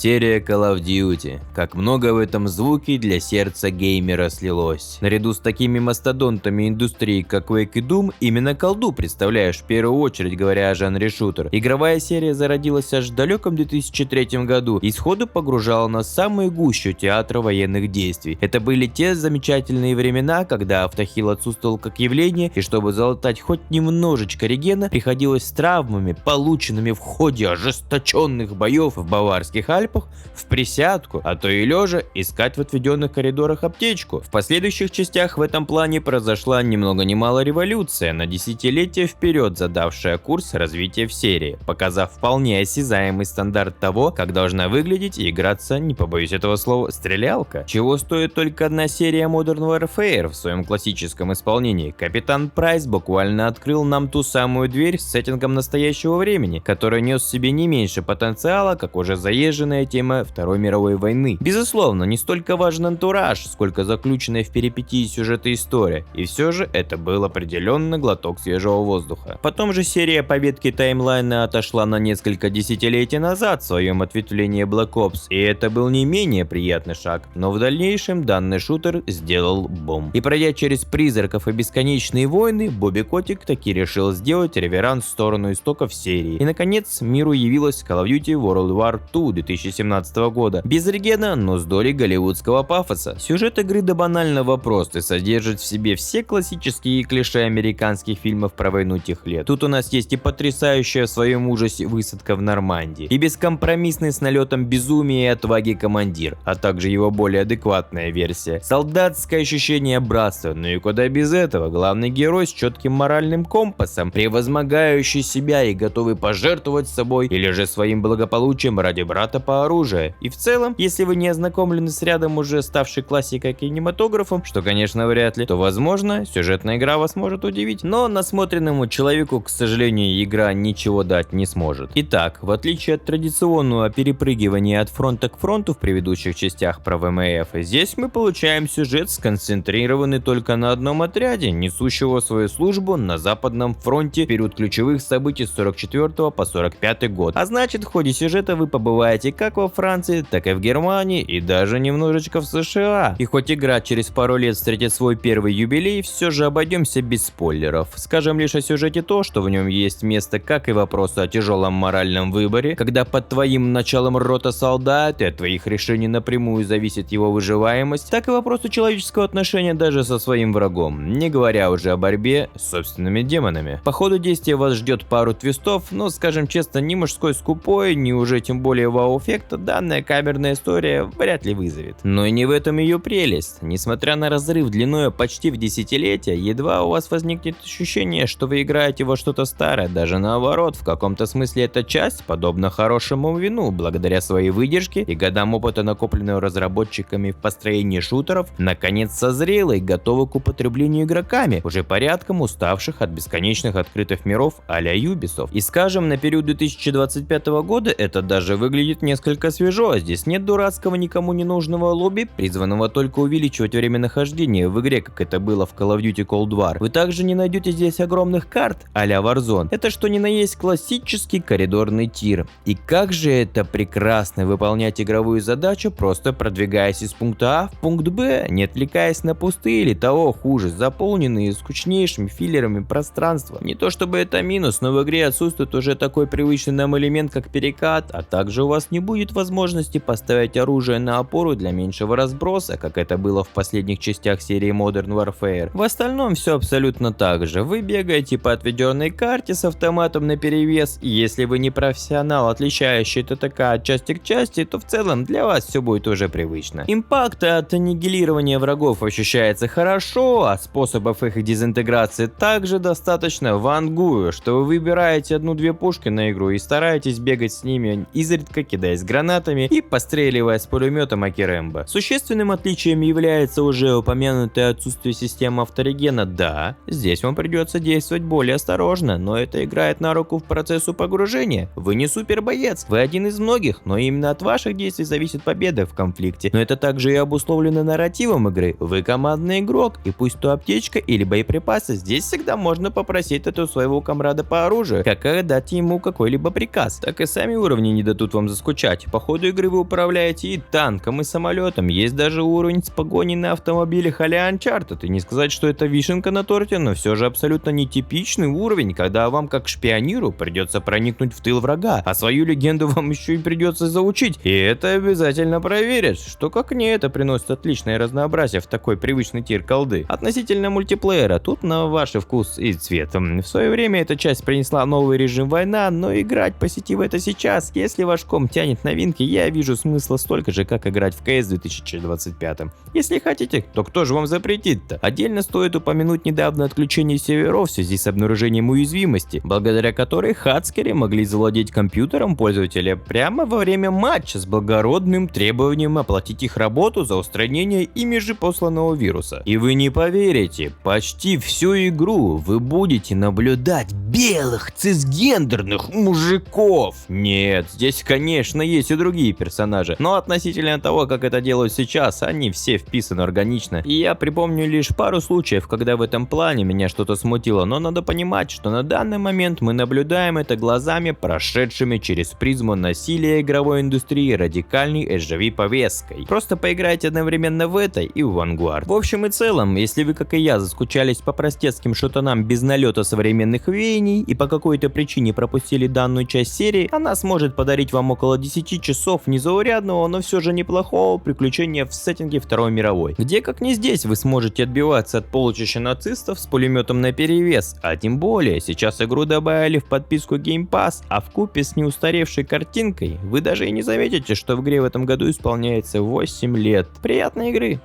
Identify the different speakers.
Speaker 1: Серия Call of Duty. Как много в этом звуке для сердца геймера слилось. Наряду с такими мастодонтами индустрии, как Quake и Doom, именно колду представляешь в первую очередь, говоря о жанре шутер. Игровая серия зародилась аж в далеком 2003 году и сходу погружала нас в самую гущу театра военных действий. Это были те замечательные времена, когда автохил отсутствовал как явление, и чтобы залатать хоть немножечко регена, приходилось с травмами, полученными в ходе ожесточенных боев в Баварских Альпах, в присядку, а то и лежа, искать в отведенных коридорах аптечку. В последующих частях в этом плане произошла ни много ни мало революция, на десятилетия вперед задавшая курс развития в серии, показав вполне осязаемый стандарт того, как должна выглядеть и играться, не побоюсь этого слова, стрелялка. Чего стоит только одна серия Modern Warfare в своем классическом исполнении. Капитан Прайс буквально открыл нам ту самую дверь с сеттингом настоящего времени, который нес в себе не меньше потенциала, как уже заезженная тема Второй мировой войны. Безусловно, не столько важен антураж, сколько заключенная в перипетии сюжета история, и все же это был определенно глоток свежего воздуха. Потом же серия по ветке таймлайна отошла на несколько десятилетий назад в своем ответвлении Black Ops, и это был не менее приятный шаг, но в дальнейшем данный шутер сделал бум. И пройдя через призраков и бесконечные войны, Бобби Котик таки решил сделать реверанс в сторону истоков серии. И наконец миру явилась Call of Duty World War II 2017 года. Без регена, но с долей голливудского пафоса. Сюжет игры до банального прост и содержит в себе все классические клише американских фильмов про войну тех лет. Тут у нас есть и потрясающая в своем ужасе высадка в Нормандии, и бескомпромиссный с налетом безумия и отваги командир, а также его более адекватная версия. Солдатское ощущение братства, ну и куда без этого, главный герой с четким моральным компасом, превозмогающий себя и готовый пожертвовать собой или же своим благополучием ради брата по оружию. И в целом, если вы не ознакомлены с рядом уже ставшей классикой кинематографом, что конечно вряд ли, то возможно сюжетная игра вас может удивить, но насмотренному человеку, к сожалению, игра ничего дать не сможет. Итак, в отличие от традиционного перепрыгивания от фронта к фронту в предыдущих частях про ВМФ, здесь мы получаем сюжет, сконцентрированный только на одном отряде, несущего свою службу на Западном фронте в период ключевых событий с 44 по 45 год. А значит, в ходе сюжета вы побываете как во Франции, так и в Германии, и даже немножечко в США. И хоть игра через пару лет встретит свой первый юбилей, все же обойдемся без спойлеров. Скажем лишь о сюжете то, что в нем есть место как и вопросу о тяжелом моральном выборе, когда под твоим началом рота солдат и от твоих решений напрямую зависит его выживаемость, так и вопросу человеческого отношения даже со своим врагом, не говоря уже о борьбе с собственными демонами. По ходу действия вас ждет пару твистов, но, скажем честно, ни мужской скупой, ни уже тем более вау-эффекта данная камерная история вряд ли вызовет. Но и не в этом ее прелесть. Несмотря на разрыв длиной почти в десятилетие, едва у вас возникнет ощущение, что вы играете во что-то старое, даже наоборот, в каком-то смысле эта часть, подобно хорошему вину, благодаря своей выдержке и годам опыта, накопленного разработчиками в построении шутеров, наконец созрела и готова к употреблению игроками, уже порядком уставших от бесконечных открытых миров а-ля Ubisoft. И скажем, на период 2025 года это даже выглядит несколько свежо. Здесь нет дурацкого никому не нужного лобби, призванного только увеличивать время нахождения в игре, как это было в Call of Duty Cold War. Вы также не найдете здесь огромных карт а-ля Warzone. Это что ни на есть классический коридорный тир. И как же это прекрасно выполнять игровую задачу, просто продвигаясь из пункта А в пункт Б, не отвлекаясь на пустые или того хуже, заполненные скучнейшими филлерами пространства. Не то чтобы это минус, но в игре отсутствует уже такой привычный нам элемент, как перекат, а также у вас не будет возможности поставить оружие на опору для меньшего разброса, как это было в последних частях серии Modern Warfare. В остальном все абсолютно так же. Вы бегаете по отведенной карте с автоматом наперевес, и если вы не профессионал, отличающий ТТК от части к части, то в целом для вас все будет уже привычно. Импакт от аннигилирования врагов ощущается хорошо, а способов их дезинтеграции также достаточно. Вангую, что вы выбираете одну-две пушки на игру и стараетесь бегать с ними, изредка кидаясь гранатами и постреливая с пулеметом аки Рэмбо. Существенным отличием является уже упомянутое отсутствие системы авторегена. Да, здесь вам придется действовать более осторожно, но это играет на руку в процессу погружения. Вы не супер боец, вы один из многих, но именно от ваших действий зависит победа в конфликте. Но это также и обусловлено нарративом игры. Вы командный игрок, и пусть то аптечка или боеприпасы, здесь всегда можно попросить это у своего комрада по оружию, как и дать ему какой-либо приказ. Так и сами уровни не дадут вам заскучать. скачать. По ходу игры вы управляете и танком, и самолетом. Есть даже уровень с погоней на автомобилях а-ля Uncharted. И не сказать, что это вишенка на торте, но все же абсолютно нетипичный уровень, когда вам как шпиониру придется проникнуть в тыл врага, а свою легенду вам еще и придется заучить. И это обязательно проверят, что как не это приносит отличное разнообразие в такой привычный тир колды. Относительно мультиплеера, тут на ваш вкус и цвет. В свое время эта часть принесла новый режим война, но играть по сети в это сейчас, если ваш комп тянет новинки, я вижу смысла столько же, как играть в CS в 2025. Если хотите, то кто же вам запретит-то? Отдельно стоит упомянуть недавно отключение серверов в связи с обнаружением уязвимости, благодаря которой хакеры могли завладеть компьютером пользователя прямо во время матча с благородным требованием оплатить их работу за устранение ими же посланного вируса. И вы не поверите, почти всю игру вы будете наблюдать белых цисгендерных мужиков. Нет, здесь, конечно, есть и другие персонажи, но относительно того, как это делают сейчас, они все вписаны органично. И я припомню лишь пару случаев, когда в этом плане меня что-то смутило, но надо понимать, что на данный момент мы наблюдаем это глазами, прошедшими через призму насилия игровой индустрии радикальной эджевой повесткой. Просто поиграйте одновременно в это и в Vanguard. В общем и целом, если вы, как и я, заскучались по простецким шутанам без налета современных веяний и по какой-то причине пропустили данную часть серии, она сможет подарить вам около 10 часов незаурядного, но все же неплохого приключения в сеттинге Второй мировой, где как не здесь вы сможете отбиваться от полчища нацистов с пулеметом наперевес, а тем более сейчас игру добавили в подписку Game Pass, а вкупе с неустаревшей картинкой вы даже и не заметите, что в игре в этом году исполняется 8 лет. Приятной игры!